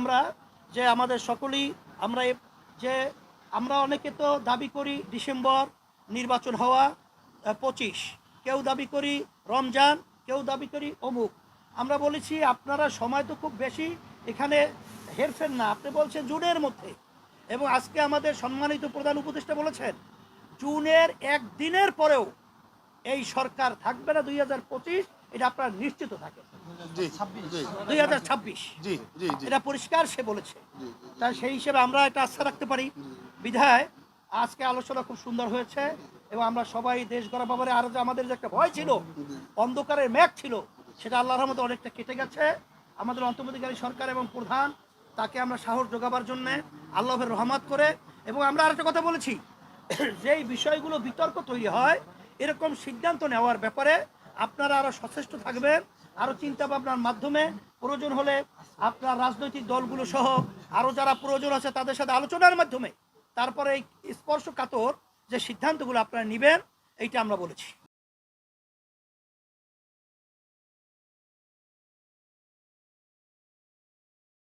আমরা যে আমাদের সকলেই আমরা যে আমরা অনেকে তো দাবি করি ডিসেম্বর নির্বাচন হওয়া 25, কেউ দাবি করি রমজান, কেউ দাবি করি অমুক। আমরা বলেছি আপনারা সময় তো খুব বেশি এখানে হেরফের না, আপনি বলছেন জুনের মধ্যে, এবং আজকে আমাদের সম্মানিত প্রধান উপদেষ্টা বলেছেন জুনের একদিনের পরেও এই সরকার থাকবে না 2025, এটা আপনারা নিশ্চিত থাকেন। 2026 এটা পরিষ্কার সে বলেছে। তাই সেই হিসেবে আমরা এটা আস্থা রাখতে পারি। বিধায় আজকে আলোচনা খুব সুন্দর হয়েছে এবং আমরা সবাই দেশ গড়া ব্যাপারে আরো যে আমাদের যে একটা ভয় ছিল, অন্ধকারের মেঘ ছিল, সেটা আল্লাহর রহমতে অনেকটা কেটে গেছে। আমাদের অন্তর্বর্তীকালী সরকার এবং প্রধান তাকে আমরা সাহস যোগাবার জন্যে আল্লাহের রহমত করে, এবং আমরা আরেকটা কথা বলেছি, যেই বিষয়গুলো বিতর্ক তৈরি হয় এরকম সিদ্ধান্ত নেওয়ার ব্যাপারে আপনারা আরও সচেষ্ট থাকবেন, আরও চিন্তা ভাবনার মাধ্যমে প্রয়োজন হলে আপনার রাজনৈতিক দলগুলো সহ আরও যারা প্রয়োজন আছে তাদের সাথে আলোচনার মাধ্যমে তারপরে এই স্পর্শকাতর যে সিদ্ধান্তগুলো আপনারা নেবেন, এইটা আমরা বলেছি।